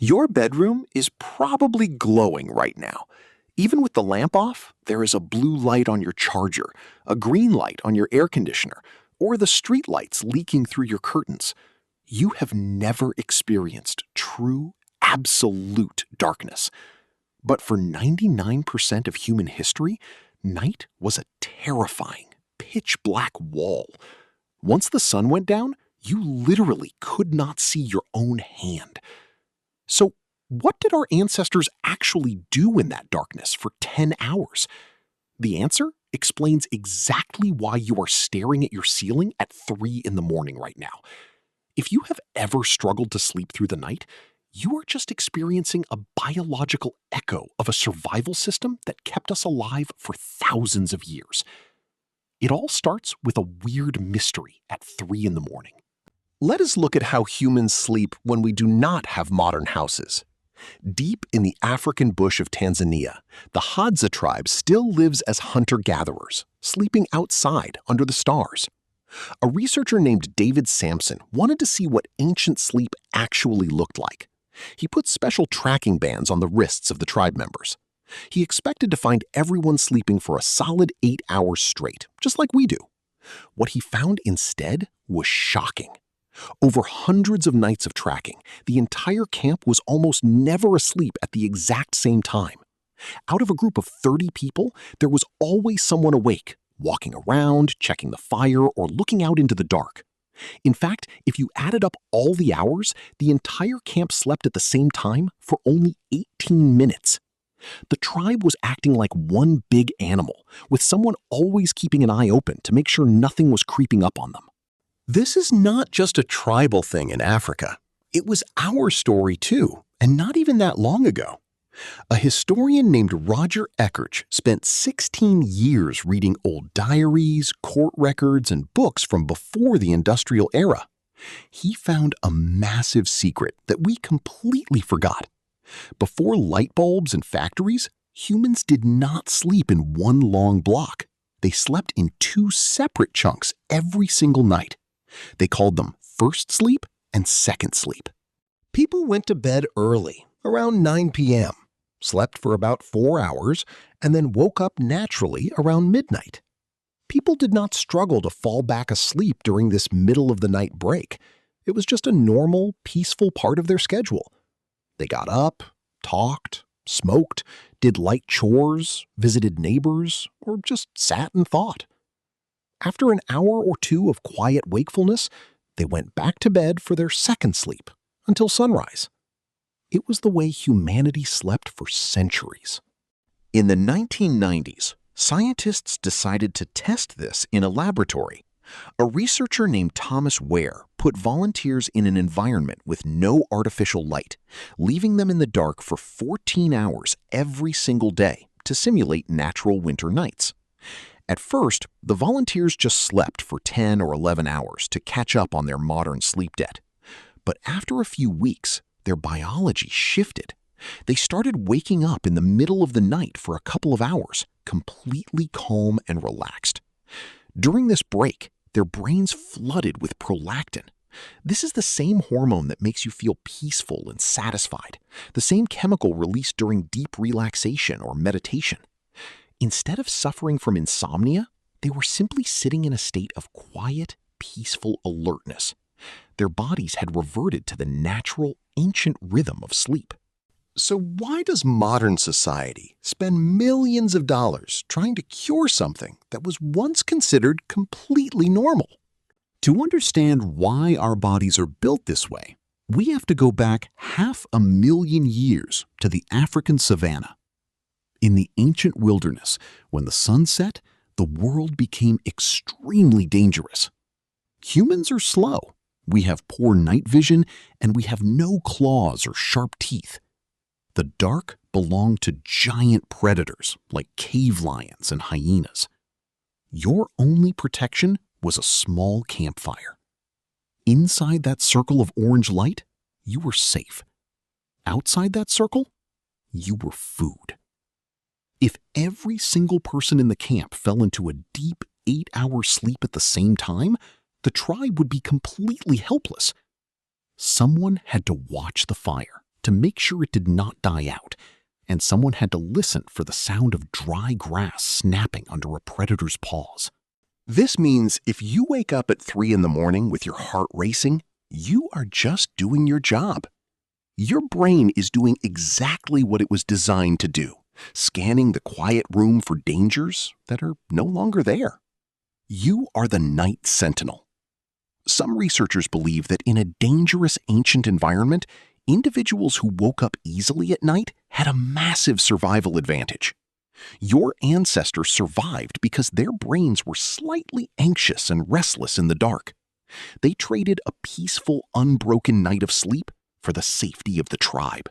Your bedroom is probably glowing right now. Even with the lamp off, there is a blue light on your charger, a green light on your air conditioner, or the street lights leaking through your curtains. You have never experienced true, absolute darkness. But for 99% of human history, night was a terrifying, pitch black wall. Once the sun went down, you literally could not see your own hand. So, what did our ancestors actually do in that darkness for 10 hours? The answer explains exactly why you are staring at your ceiling at 3 in the morning right now. If you have ever struggled to sleep through the night, you are just experiencing a biological echo of a survival system that kept us alive for thousands of years. It all starts with a weird mystery at 3 in the morning. Let us look at how humans sleep when we do not have modern houses. Deep in the African bush of Tanzania, the Hadza tribe still lives as hunter-gatherers, sleeping outside under the stars. A researcher named David Sampson wanted to see what ancient sleep actually looked like. He put special tracking bands on the wrists of the tribe members. He expected to find everyone sleeping for a solid 8 hours straight, just like we do. What he found instead was shocking. Over hundreds of nights of tracking, the entire camp was almost never asleep at the exact same time. Out of a group of 30 people, there was always someone awake, walking around, checking the fire, or looking out into the dark. In fact, if you added up all the hours, the entire camp slept at the same time for only 18 minutes. The tribe was acting like one big animal, with someone always keeping an eye open to make sure nothing was creeping up on them. This is not just a tribal thing in Africa. It was our story too, and not even that long ago. A historian named Roger Eckerch spent 16 years reading old diaries, court records, and books from before the industrial era. He found a massive secret that we completely forgot. Before light bulbs and factories, humans did not sleep in one long block. They slept in 2 separate chunks every single night. They called them first sleep and second sleep. People went to bed early, around 9 p.m., slept for about 4 hours, and then woke up naturally around midnight. People did not struggle to fall back asleep during this middle-of-the-night break. It was just a normal, peaceful part of their schedule. They got up, talked, smoked, did light chores, visited neighbors, or just sat and thought. After an hour or 2 of quiet wakefulness, they went back to bed for their second sleep until sunrise. It was the way humanity slept for centuries. In the 1990s, scientists decided to test this in a laboratory. A researcher named Thomas Ware put volunteers in an environment with no artificial light, leaving them in the dark for 14 hours every single day to simulate natural winter nights. At first, the volunteers just slept for 10 or 11 hours to catch up on their modern sleep debt. But after a few weeks, their biology shifted. They started waking up in the middle of the night for a couple of hours, completely calm and relaxed. During this break, their brains flooded with prolactin. This is the same hormone that makes you feel peaceful and satisfied, the same chemical released during deep relaxation or meditation. Instead of suffering from insomnia, they were simply sitting in a state of quiet, peaceful alertness. Their bodies had reverted to the natural, ancient rhythm of sleep. So why does modern society spend millions of dollars trying to cure something that was once considered completely normal? To understand why our bodies are built this way, we have to go back 500,000 years to the African savanna. In the ancient wilderness, when the sun set, the world became extremely dangerous. Humans are slow. We have poor night vision, and we have no claws or sharp teeth. The dark belonged to giant predators like cave lions and hyenas. Your only protection was a small campfire. Inside that circle of orange light, you were safe. Outside that circle, you were food. If every single person in the camp fell into a deep 8-hour sleep at the same time, the tribe would be completely helpless. Someone had to watch the fire, to make sure it did not die out, and someone had to listen for the sound of dry grass snapping under a predator's paws. This means if you wake up at 3 in the morning with your heart racing, you are just doing your job. Your brain is doing exactly what it was designed to do, scanning the quiet room for dangers that are no longer there. You are the night sentinel. Some researchers believe that in a dangerous ancient environment, individuals who woke up easily at night had a massive survival advantage. Your ancestors survived because their brains were slightly anxious and restless in the dark. They traded a peaceful, unbroken night of sleep for the safety of the tribe.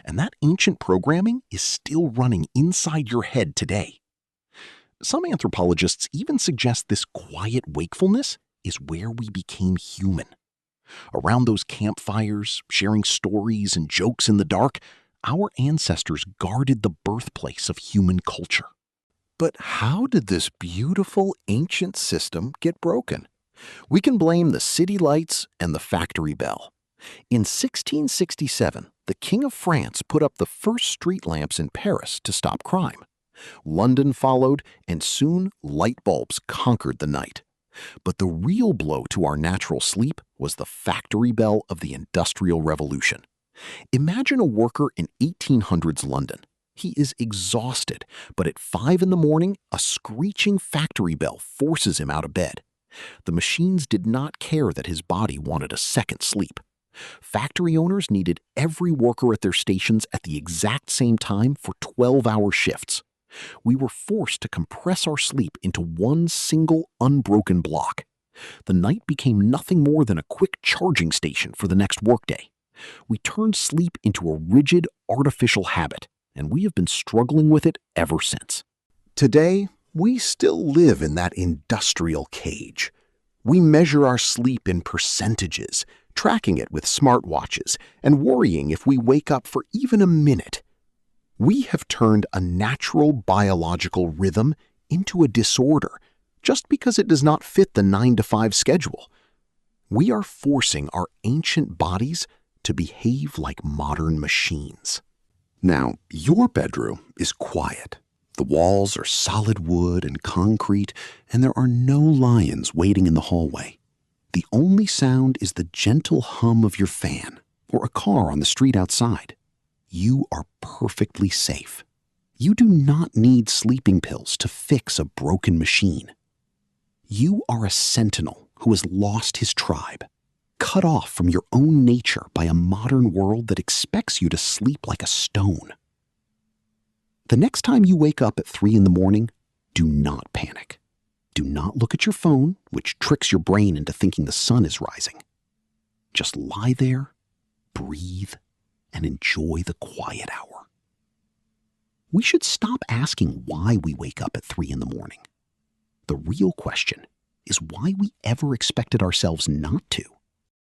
And that ancient programming is still running inside your head today. Some anthropologists even suggest this quiet wakefulness is where we became human. Around those campfires, sharing stories and jokes in the dark, our ancestors guarded the birthplace of human culture. But how did this beautiful ancient system get broken? We can blame the city lights and the factory bell. In 1667, the King of France put up the first street lamps in Paris to stop crime. London followed, and soon light bulbs conquered the night. But the real blow to our natural sleep was the factory bell of the Industrial Revolution. Imagine a worker in 1800s London. He is exhausted, but at 5 in the morning, a screeching factory bell forces him out of bed. The machines did not care that his body wanted a second sleep. Factory owners needed every worker at their stations at the exact same time for 12-hour shifts. We were forced to compress our sleep into one single unbroken block. The night became nothing more than a quick charging station for the next workday. We turned sleep into a rigid, artificial habit, and we have been struggling with it ever since. Today, we still live in that industrial cage. We measure our sleep in percentages, tracking it with smartwatches, and worrying if we wake up for even a minute. We have turned a natural biological rhythm into a disorder just because it does not fit the 9-to-5 schedule. We are forcing our ancient bodies to behave like modern machines. Now, your bedroom is quiet. The walls are solid wood and concrete, and there are no lions waiting in the hallway. The only sound is the gentle hum of your fan or a car on the street outside. You are perfectly safe. You do not need sleeping pills to fix a broken machine. You are a sentinel who has lost his tribe, cut off from your own nature by a modern world that expects you to sleep like a stone. The next time you wake up at 3 in the morning, do not panic. Do not look at your phone, which tricks your brain into thinking the sun is rising. Just lie there, breathe, and enjoy the quiet hour. We should stop asking why we wake up at 3 in the morning. The real question is why we ever expected ourselves not to.